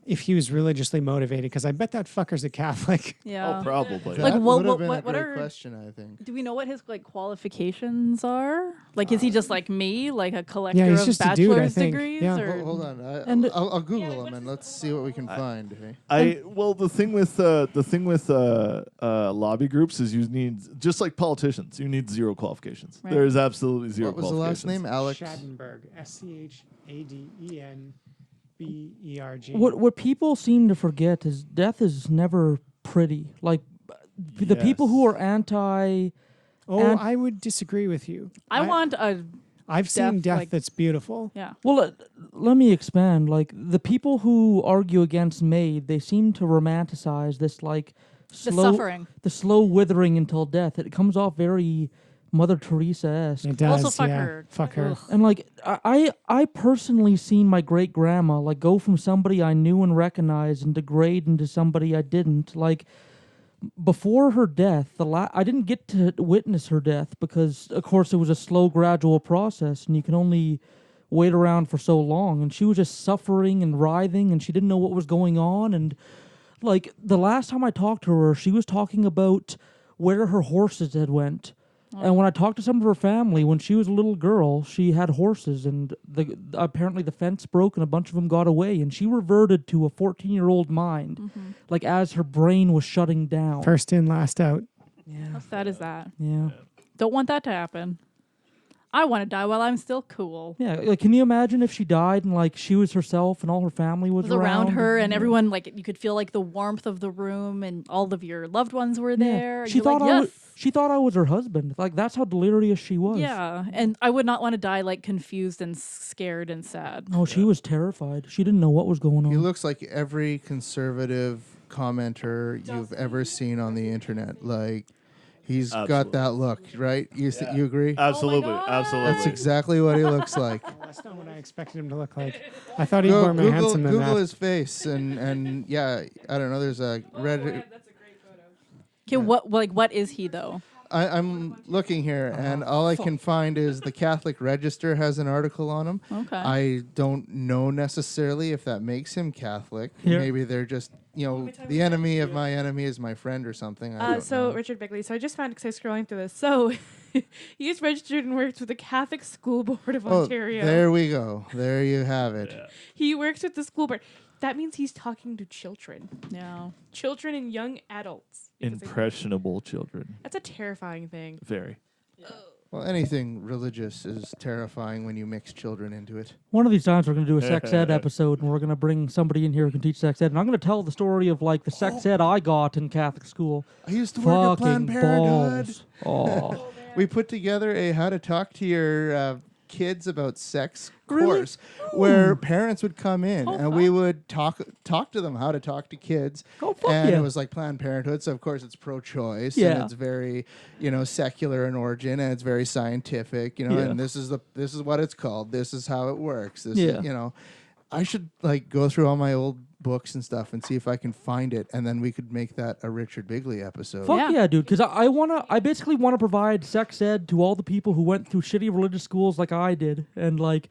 if he was religiously motivated, because I bet that fucker's a Catholic. Yeah. Oh, probably. Like, That what would have been a what great are question, I think. Do we know what his like qualifications are? Like, is he just like me, like a collector he's of just a dude, I bachelor's think. degrees? Yeah. Or? Hold on, I'll Google him and let's see what we can find. The thing with lobby groups is you need, just like politicians, you need zero qualifications. Right. There is absolutely zero. What was the last name? Alex Schadenberg. SCHADENBERG. what people seem to forget is death is never pretty. Like the people who are anti. I would disagree with you. I've seen death that's beautiful. Yeah. Well, let me expand. Like the people who argue against MAID, they seem to romanticize this like The suffering. the slow withering until death. It comes off very Mother Teresa-esque. It does. Also, fuck yeah. her. Fuck her. Ugh. And like I personally seen my great grandma like go from somebody I knew and recognized and degrade into somebody I didn't. Like before her death, I didn't get to witness her death because of course it was a slow, gradual process, and you can only wait around for so long. And she was just suffering and writhing, and she didn't know what was going on. And like the last time I talked to her, she was talking about where her horses had went. And when I talked to some of her family, when she was a little girl, she had horses, and apparently the fence broke and a bunch of them got away, and she reverted to a 14-year-old mind, like as her brain was shutting down. First in, last out. Yeah. How sad is that? Yeah. Don't want that to happen. I want to die while I'm still cool. Yeah, like, can you imagine if she died and like she was herself and all her family was around her and everyone, like, you could feel like the warmth of the room and all of your loved ones were there. And She thought like, she thought I was her husband. Like, that's how delirious she was. Yeah, and I would not want to die like confused and scared and sad. Oh, she was terrified. She didn't know what was going on. He looks like every conservative commenter you've ever seen on the internet. Like, he's got that look, right? You agree? Absolutely, absolutely. That's exactly what he looks like. That's not what I expected him to look like. I thought he was more handsome than Google that. his face, and yeah, I don't know. There's a red. Okay, what is he though? I'm looking here, and all I can find is the Catholic Register has an article on him. Okay. I don't know necessarily if that makes him Catholic. Here. Maybe they're just, the enemy of my enemy is my friend or something. I don't know. Richard Bigley. So I just found, because I was scrolling through this. So he is registered and works with the Catholic School Board of Ontario. There we go. There you have it. Yeah. He works with the school board. That means he's talking to children. Yeah. Children and young adults. Impressionable children. That's a terrifying thing. Very. Well, anything religious is terrifying when you mix children into it. One of these times we're going to do a sex ed episode, and we're going to bring somebody in here who can teach sex ed. And I'm going to tell the story of like the sex ed I got in Catholic school. I used to work at Planned Parenthood. Oh. We put together a how to talk to your kids about sex course where parents would come in and we would talk to them how to talk to kids. And it was like Planned Parenthood, so of course it's pro-choice and it's very, secular in origin, and it's very scientific, and this is what it's called. This is how it works. This is, I should like go through all my old books and stuff and see if I can find it, and then we could make that a Richard Bigley episode. Fuck yeah, dude! Because I basically want to provide sex ed to all the people who went through shitty religious schools like I did, and like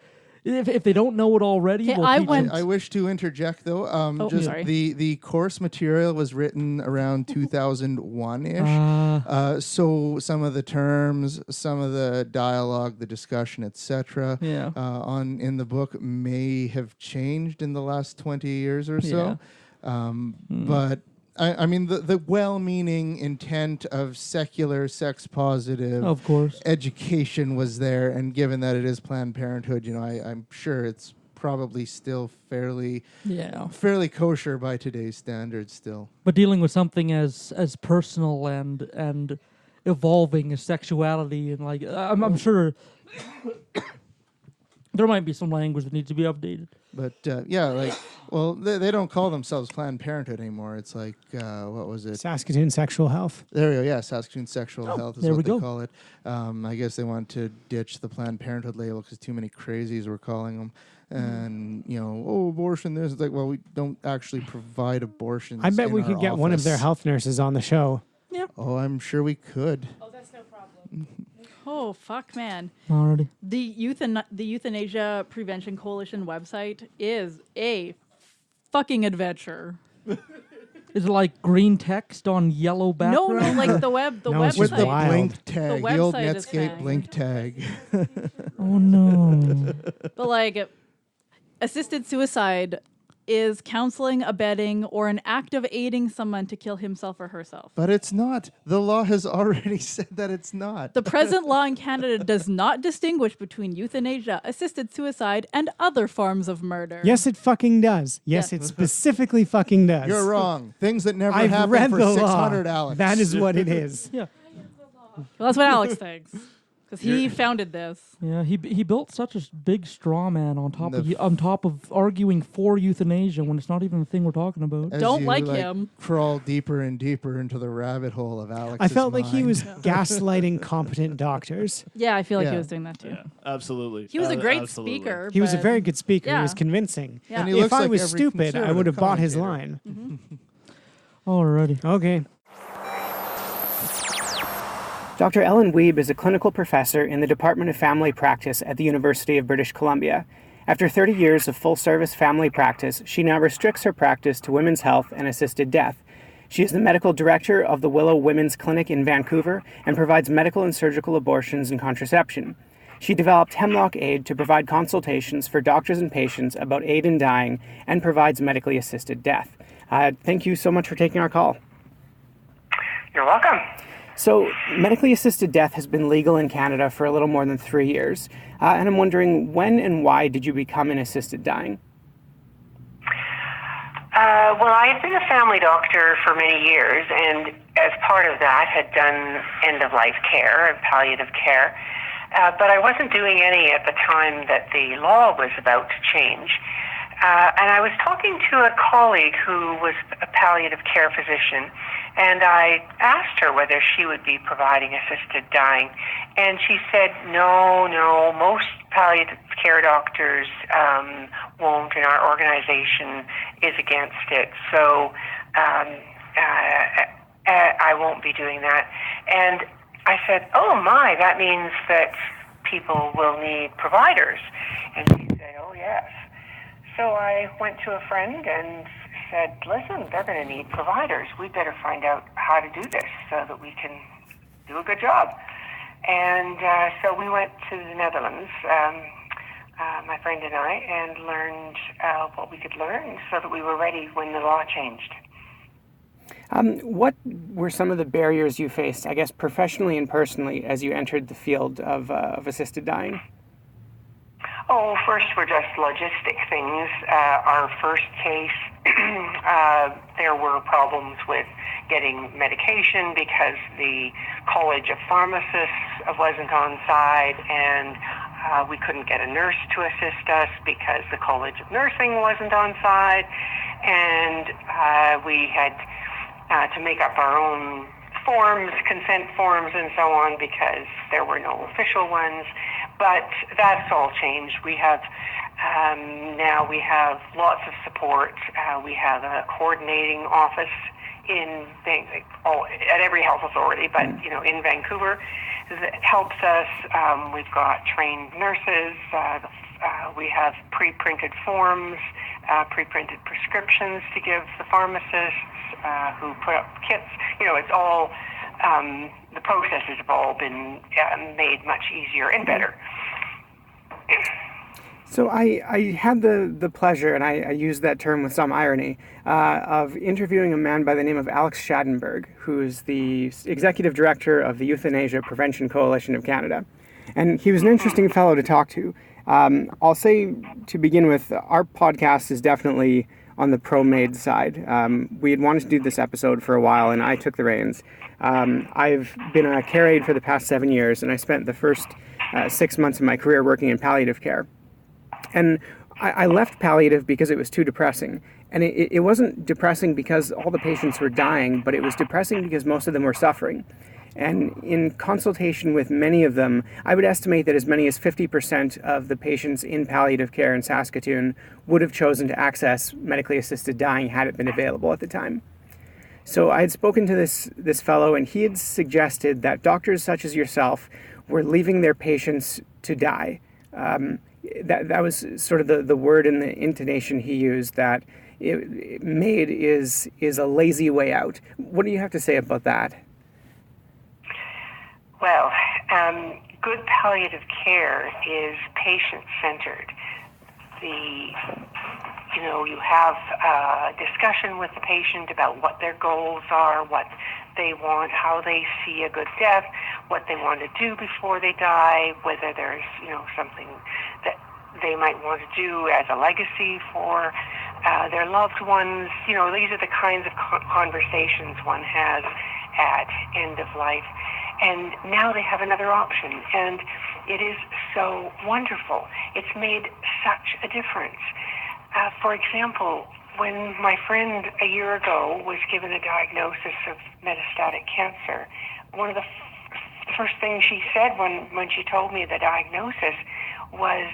if they don't know it already, I wish to interject though. The course material was written around 2001-ish. So some of the terms, some of the dialogue, the discussion, etc. In the book may have changed in the last 20 years or so. But I mean, the well-meaning intent of secular, sex-positive, of course, education was there, and given that it is Planned Parenthood, I'm sure it's probably still fairly kosher by today's standards still. But dealing with something as personal and evolving as sexuality, and like I'm sure there might be some language that needs to be updated. But they don't call themselves Planned Parenthood anymore. It's like, what was it? Saskatoon Sexual Health. There we go. Yeah, Saskatoon Sexual Health is there what we they go. call it. I guess they want to ditch the Planned Parenthood label because too many crazies were calling them. And, abortion, this. It's like, well, we don't actually provide abortions. I bet we could get one of their health nurses on the show. Yeah. Oh, I'm sure we could. Oh, that's no problem. Oh, fuck, man. Alrighty. The Euthanasia Prevention Coalition website is a fucking adventure. Is it like green text on yellow background? No, like the website. With the blink tag, the old website is Netscape saying. blink tag. Oh, no. But like, assisted suicide is counseling, abetting, or an act of aiding someone to kill himself or herself. But it's not. The law has already said that it's not. The present law in Canada does not distinguish between euthanasia, assisted suicide, and other forms of murder. Yes, it fucking does. Yes, it specifically fucking does. You're wrong. Things that never I've happened read for the 600 law. Alex. That is what it is. Yeah. Well, that's what Alex thinks. Because he founded this. Yeah, he built such a big straw man on top of arguing for euthanasia when it's not even the thing we're talking about. As Don't you, like him. Crawl deeper and deeper into the rabbit hole of Alex's I felt like he mind. was gaslighting competent doctors. Yeah, I feel like he was doing that too. Yeah, absolutely. He was a great Absolutely. speaker. He was a but- very good speaker. Yeah. He was convincing. Yeah. And he If looks I like was every stupid, I would have bought his commentator. line. Alrighty. Okay. Dr. Ellen Wiebe is a clinical professor in the Department of Family Practice at the University of British Columbia. After 30 years of full-service family practice, she now restricts her practice to women's health and assisted death. She is the medical director of the Willow Women's Clinic in Vancouver and provides medical and surgical abortions and contraception. She developed Hemlock Aid to provide consultations for doctors and patients about aid in dying and provides medically assisted death. Thank you so much for taking our call. You're welcome. So medically assisted death has been legal in Canada for a little more than 3 years. And I'm wondering, when and why did you become an assisted dying? Well, I had been a family doctor for many years, and as part of that had done end-of-life care and palliative care. But I wasn't doing any at the time that the law was about to change. And I was talking to a colleague who was a palliative care physician, and I asked her whether she would be providing assisted dying. And she said, no, most palliative care doctors won't, and our organization is against it. So I won't be doing that. And I said, oh my, that means that people will need providers. And she said, oh yes. So I went to a friend and said, listen, they're going to need providers. We better find out how to do this so that we can do a good job. And so we went to the Netherlands, my friend and I, and learned what we could learn so that we were ready when the law changed. What were some of the barriers you faced, I guess, professionally and personally, as you entered the field of assisted dying? Oh, first were just logistic things. Our first case, there were problems with getting medication because the College of Pharmacists wasn't on side, and we couldn't get a nurse to assist us because the College of Nursing wasn't on side, and we had to make up our own forms, consent forms, and so on, because there were no official ones. But that's all changed. We have now we have lots of support. We have a coordinating office at every health authority, but in Vancouver, that helps us. We've got trained nurses. We have pre-printed forms, pre-printed prescriptions to give the pharmacists who put up kits. It's all the processes have all been made much easier and better. So I had the pleasure, and I use that term with some irony, of interviewing a man by the name of Alex Schadenberg, who is the executive director of the Euthanasia Prevention Coalition of Canada. And he was an interesting fellow to talk to. I'll say, to begin with, our podcast is definitely on the pro-MAID side. We had wanted to do this episode for a while, and I took the reins. I've been a care aide for the past 7 years, and I spent the first 6 months of my career working in palliative care. And I left palliative because it was too depressing. And it wasn't depressing because all the patients were dying, but it was depressing because most of them were suffering. And in consultation with many of them, I would estimate that as many as 50% of the patients in palliative care in Saskatoon would have chosen to access medically assisted dying had it been available at the time. So I had spoken to this fellow, and he had suggested that doctors such as yourself were leaving their patients to die. That was sort of the word and the intonation he used, that MAID is a lazy way out. What do you have to say about that? Well, good palliative care is patient-centered. You have a discussion with the patient about what their goals are, what they want, how they see a good death, what they want to do before they die, whether there's, something that they might want to do as a legacy for their loved ones. These are the kinds of conversations one has at end of life. And now they have another option, and it is so wonderful. It's made such a difference. For example, when my friend a year ago was given a diagnosis of metastatic cancer, one of the first things she said when she told me the diagnosis was,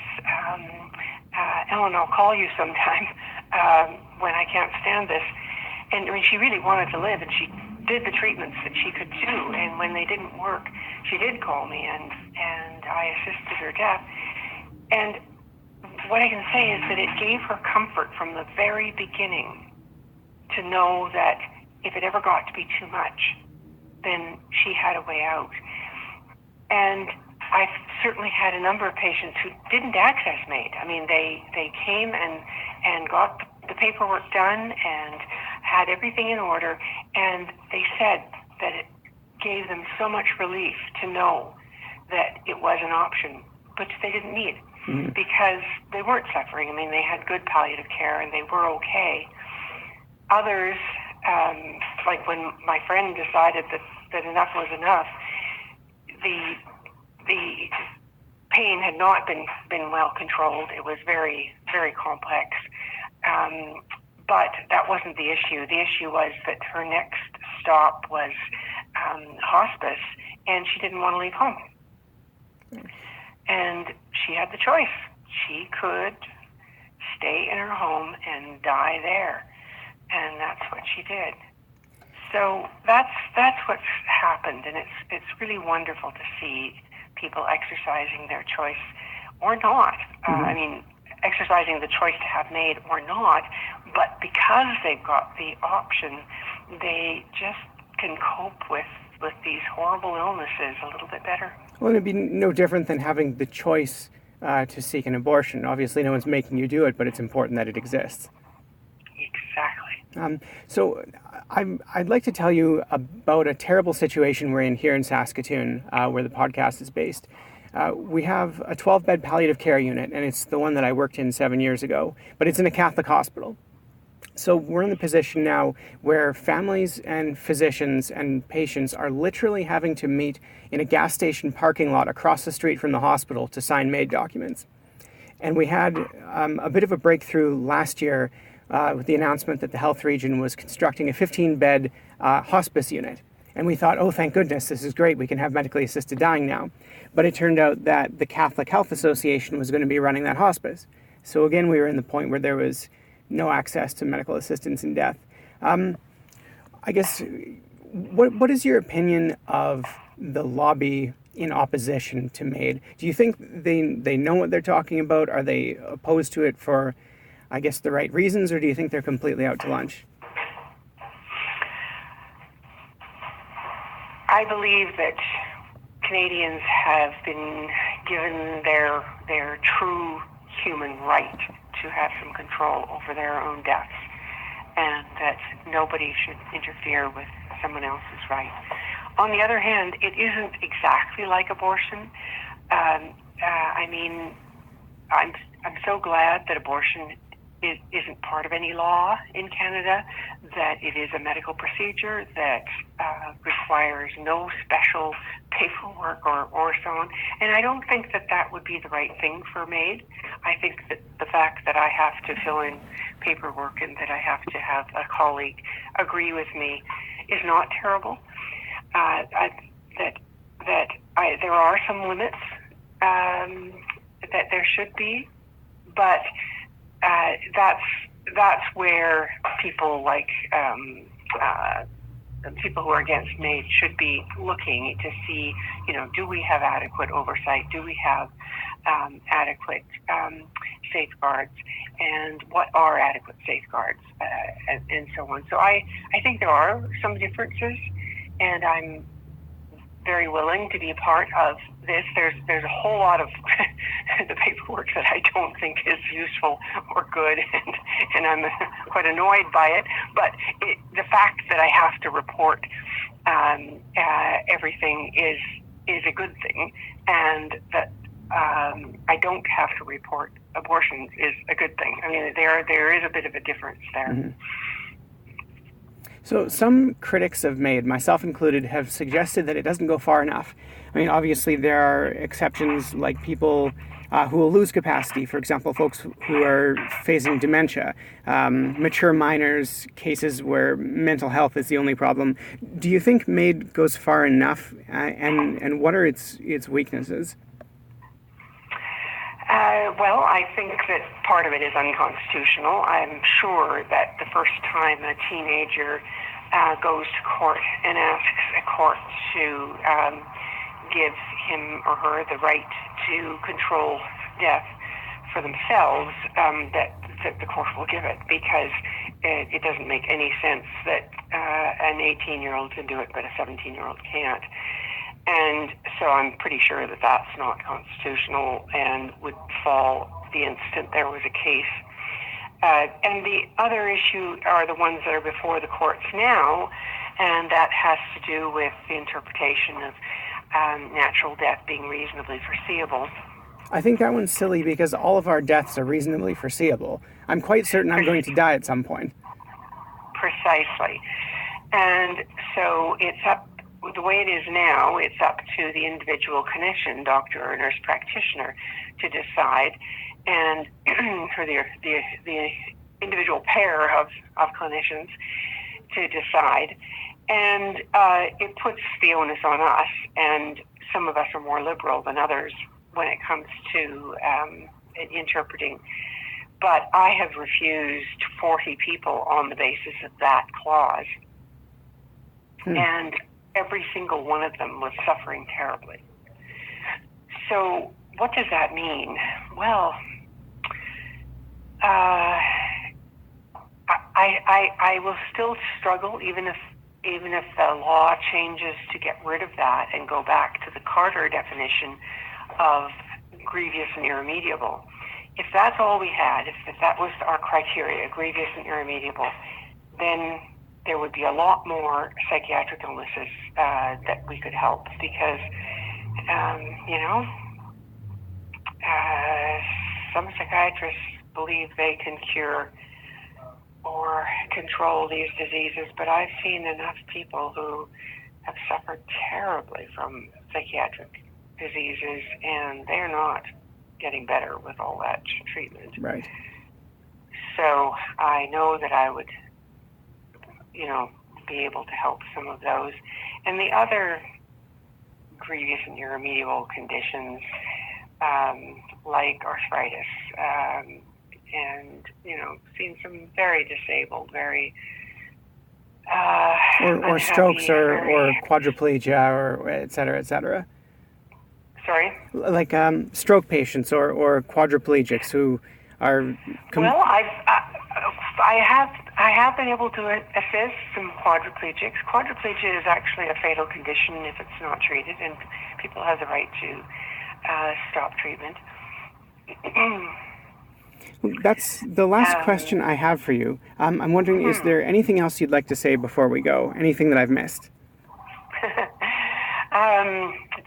Ellen, I'll call you sometime when I can't stand this. And she really wanted to live, and she did the treatments that she could do, and when they didn't work, she did call me, and I assisted her death. And what I can say is that it gave her comfort from the very beginning to know that if it ever got to be too much, then she had a way out. And I've certainly had a number of patients who didn't access MAID. I mean, they came and got the paperwork done and had everything in order, and they said that gave them so much relief to know that it was an option, which they didn't need because they weren't suffering. I mean, they had good palliative care and they were okay. Others, like when my friend decided that enough was enough, the pain had not been well controlled. It was very, very complex. But that wasn't the issue. The issue was that her next stop was hospice, and she didn't want to leave home. And she had the choice. She could stay in her home and die there, and that's what she did. So that's what's happened, and it's really wonderful to see people exercising their choice or not. I mean, exercising the choice to have MAID or not, but because they've got the option, they just can cope with these horrible illnesses a little bit better. Well, it'd be no different than having the choice to seek an abortion. Obviously, no one's making you do it, but it's important that it exists. Exactly. So I'd like to tell you about a terrible situation we're in here in Saskatoon, where the podcast is based. We have a 12-bed palliative care unit, and it's the one that I worked in 7 years ago, but it's in a Catholic hospital. So we're in the position now where families and physicians and patients are literally having to meet in a gas station parking lot across the street from the hospital to sign MAID documents. And we had a bit of a breakthrough last year with the announcement that the health region was constructing a 15-bed hospice unit. And we thought, oh, thank goodness, this is great. We can have medically assisted dying now. But it turned out that the Catholic Health Association was going to be running that hospice. So again, we were in the point where there was no access to medical assistance in death. I guess, what is your opinion of the lobby in opposition to MAID? Do you think they know what they're talking about? Are they opposed to it for, I guess, the right reasons, or do you think they're completely out to lunch? I believe that Canadians have been given their true human right to have some control over their own deaths, and that nobody should interfere with someone else's right. On the other hand, it isn't exactly like abortion. I mean, I'm so glad that abortion isn't part of any law in Canada, that it is a medical procedure that requires no special paperwork or so on. And I don't think that would be the right thing for MAID. I think that the fact that I have to fill in paperwork and that I have to have a colleague agree with me is not terrible. There are some limits that there should be, but that's where people like people who are against MAID should be looking to see, do we have adequate oversight? Do we have adequate safeguards? And what are adequate safeguards? And so on. So I think there are some differences, and I'm very willing to be a part of this. There's a whole lot of the paperwork that I don't think is useful or good, and I'm quite annoyed by it. But the fact that I have to report everything is a good thing, and that I don't have to report abortions is a good thing. I mean, there is a bit of a difference there. Mm-hmm. So some critics of MAID, myself included, have suggested that it doesn't go far enough. I mean, obviously there are exceptions like people who will lose capacity, for example, folks who are facing dementia, mature minors, cases where mental health is the only problem. Do you think MAID goes far enough, and what are its weaknesses? Well, I think that part of it is unconstitutional. I'm sure that the first time a teenager goes to court and asks a court to give him or her the right to control death for themselves, that the court will give it, because it doesn't make any sense that an 18-year-old can do it but a 17-year-old can't. And so I'm pretty sure that that's not constitutional and would fall the instant there was a case. And the other issue are the ones that are before the courts now, and that has to do with the interpretation of natural death being reasonably foreseeable. I think that one's silly because all of our deaths are reasonably foreseeable. I'm quite certain I'm going to die at some point. Precisely. And so it's up, the way it is now, it's up to the individual clinician, doctor or nurse practitioner, to decide, and for the individual pair of clinicians to decide. And it puts the onus on us, and some of us are more liberal than others when it comes to interpreting. But I have refused 40 people on the basis of that clause. And every single one of them was suffering terribly. So what does that mean? Well, I will still struggle even if the law changes to get rid of that and go back to the Carter definition of grievous and irremediable. If that's all we had, if that was our criteria, grievous and irremediable, then there would be a lot more psychiatric illnesses that we could help, because, some psychiatrists believe they can cure or control these diseases, but I've seen enough people who have suffered terribly from psychiatric diseases, and they're not getting better with all that treatment. Right. So I know that I would, be able to help some of those. And the other grievous and irremediable conditions, like arthritis, and, seen some very disabled, very or strokes or quadriplegia or et cetera, et cetera. Sorry? Like stroke patients or quadriplegics who are... Well, I have been able to assist some quadriplegics. Quadriplegia is actually a fatal condition if it's not treated, and people have the right to stop treatment. That's the last question I have for you. I'm wondering, is there anything else you'd like to say before we go? Anything that I've missed?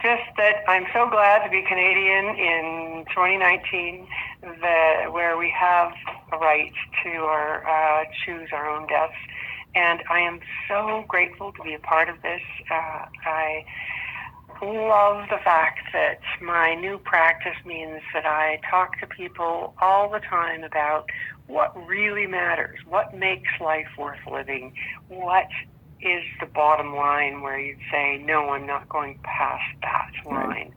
Just that I'm so glad to be Canadian in 2019, where we have a right to choose our own deaths. And I am so grateful to be a part of this. I love the fact that my new practice means that I talk to people all the time about what really matters, what makes life worth living, what is the bottom line where you'd say, no, I'm not going past that line.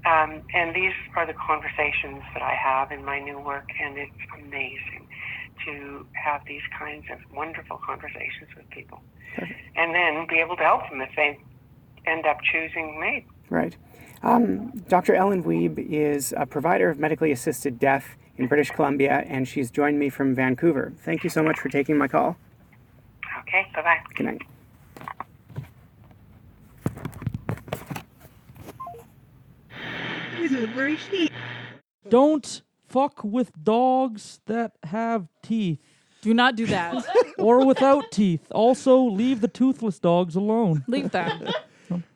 And these are the conversations that I have in my new work, and it's amazing to have these kinds of wonderful conversations with people. And then be able to help them if they end up choosing me. Right. Dr. Ellen Wiebe is a provider of medically assisted death in British Columbia, and she's joined me from Vancouver. Thank you so much for taking my call. Okay, bye-bye. Good night. Don't fuck with dogs that have teeth. Do not do that. Or without teeth. Also, leave the toothless dogs alone. Leave them.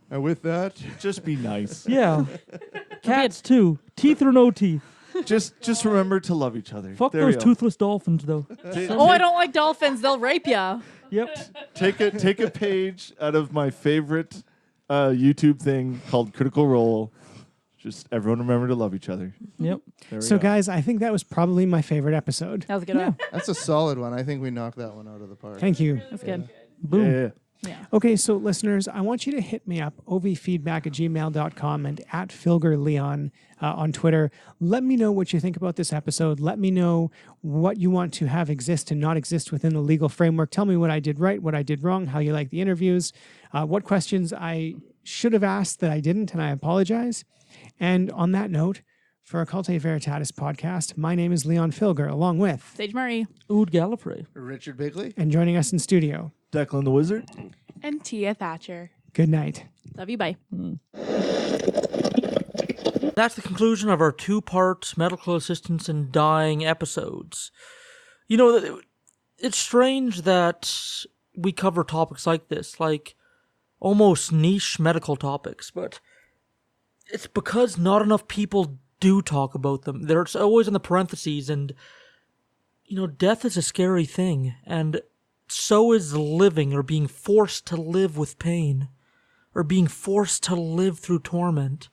And with that, just be nice. Yeah. Cats too. Teeth or no teeth. Just remember to love each other. Fuck those toothless dolphins though. I don't like dolphins. They'll rape ya. Yep. Take a page out of my favorite YouTube thing called Critical Role. Just everyone remember to love each other. Yep. So guys, I think that was probably my favorite episode. That was a good one. That's a solid one. I think we knocked that one out of the park. Thank you. That's good. Boom. Yeah. Okay, so listeners, I want you to hit me up, ovfeedback@gmail.com and @FilgerLeon on Twitter. Let me know what you think about this episode. Let me know what you want to have exist and not exist within the legal framework. Tell me what I did right, what I did wrong, how you like the interviews, what questions I should have asked that I didn't, and I apologize. And on that note, for Occultae Veritatis podcast, my name is Leon Filger, along with Sage Murray, Oud Gallifrey, Richard Bigley, and joining us in studio, Declan the Wizard, and Tia Thatcher. Good night. Love you. Bye. That's the conclusion of our 2-part medical assistance in dying episodes. You know, it's strange that we cover topics like this, like almost niche medical topics, but it's because not enough people do talk about them. They're always in the parentheses, and, death is a scary thing, and so is living, or being forced to live with pain, or being forced to live through torment.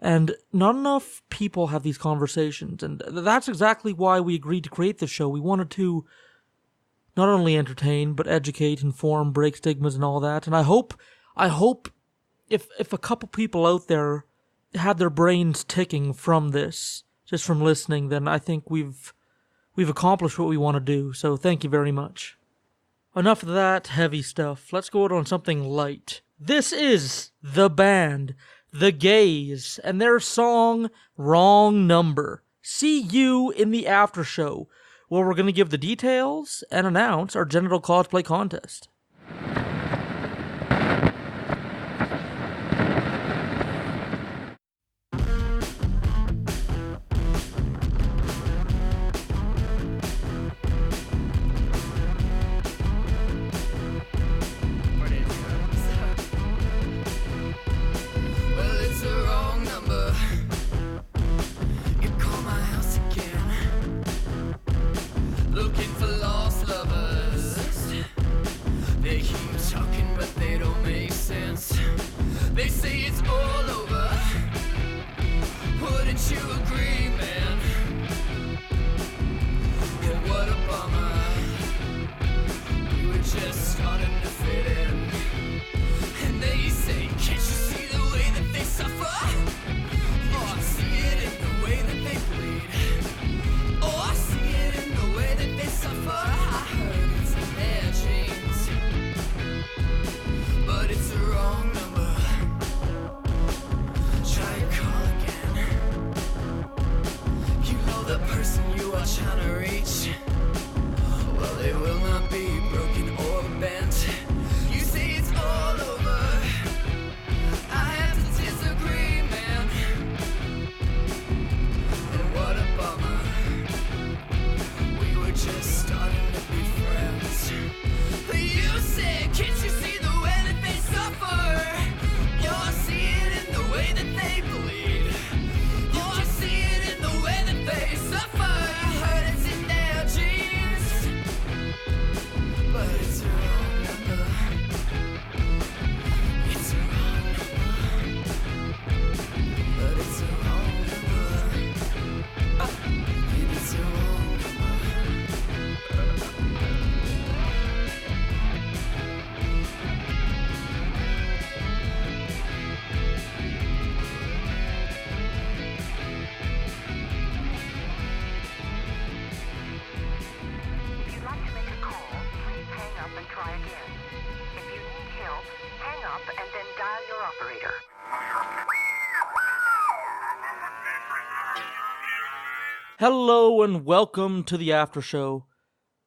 And not enough people have these conversations, and that's exactly why we agreed to create this show. We wanted to not only entertain, but educate, inform, break stigmas and all that. And I hope if a couple people out there had their brains ticking from this, just from listening, then I think we've accomplished what we want to do. So thank you very much. Enough of that heavy stuff. Let's go out on something light. This is the band, The Gays, and their song, Wrong Number. See you in the after show, where we're going to give the details and announce our genital cosplay contest. They say it's all over. Wouldn't you agree, man? Yeah, what a bummer. We were just starting to fit in. And they say, can't you see the way that they suffer? Oh, I see it in the way that they bleed. Oh, I see it in the way that they suffer. I heard it's in their genes. But it's the wrong number. Try call again. You know the person you are trying to reach. Well, they will not be broken or bent. You say it's all over. I have to disagree, man. And what a bummer. We were just starting to be friends. But you said, can't you see the way that they suffer? You're seeing in the way that they bleed. You're seeing in the way that they suffer. I heard it's in their genes. But it's a wrong number. It's a wrong number. But it's a wrong number. It's a wrong number. If you'd like to make a call, please hang up and try again. If you need help, hang up and then dial your operator. Hello and welcome to the after show.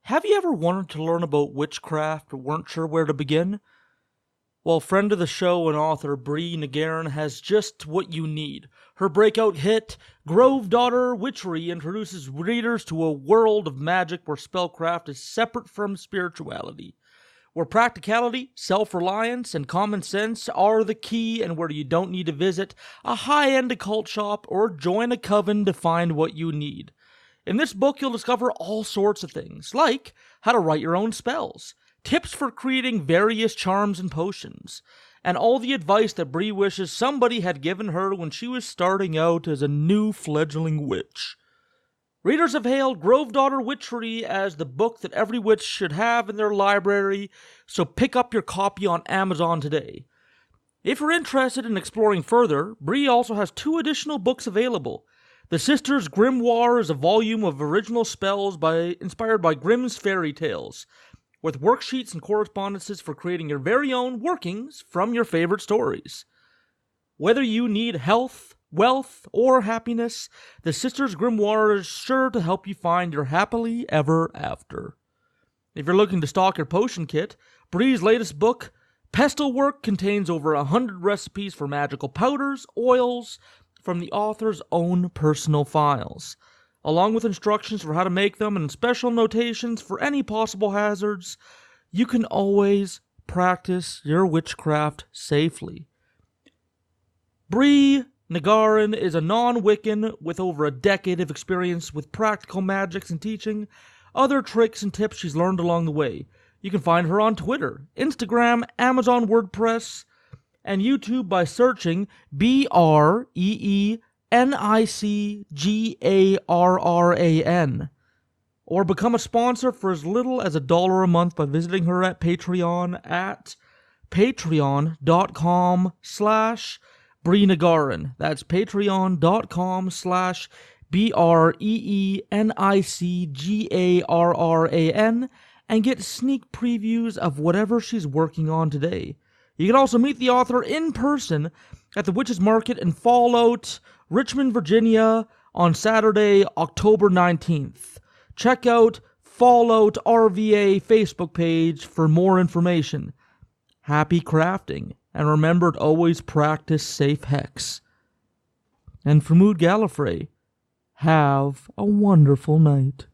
Have you ever wanted to learn about witchcraft but weren't sure where to begin? Well, friend of the show and author Bree Nagarin has just what you need. Her breakout hit, Grove Daughter Witchery, introduces readers to a world of magic where spellcraft is separate from spirituality, where practicality, self-reliance, and common sense are the key, and where you don't need to visit a high-end occult shop or join a coven to find what you need. In this book, you'll discover all sorts of things, like how to write your own spells, tips for creating various charms and potions, and all the advice that Bree wishes somebody had given her when she was starting out as a new fledgling witch. Readers have hailed Grove Daughter Witchery as the book that every witch should have in their library, so pick up your copy on Amazon today. If you're interested in exploring further, Bree also has 2 additional books available. The Sisters' Grimoire is a volume of original spells inspired by Grimm's fairy tales, with worksheets and correspondences for creating your very own workings from your favorite stories. Whether you need health, wealth, or happiness, the Sisters' Grimoire is sure to help you find your happily ever after. If you're looking to stock your potion kit, Bree's latest book, Pestle Work, contains over 100 recipes for magical powders, oils, from the author's own personal files, along with instructions for how to make them and special notations for any possible hazards. you can always practice your witchcraft safely. Bree Nagarin is a non-Wiccan with over a decade of experience with practical magics and teaching other tricks and tips she's learned along the way. You can find her on Twitter, Instagram, Amazon WordPress, and YouTube by searching BREENICGARRAN. Or become a sponsor for as little as $1 a month by visiting her at Patreon at patreon.com/BreeNagarin. That's patreon.com/BREENICGARRAN and get sneak previews of whatever she's working on today. You can also meet the author in person at the Witches Market in Fallout, Richmond, Virginia on Saturday, October 19th. Check out Fallout RVA Facebook page for more information. Happy crafting, and remember to always practice safe hex. And for Mood Gallifrey, have a wonderful night.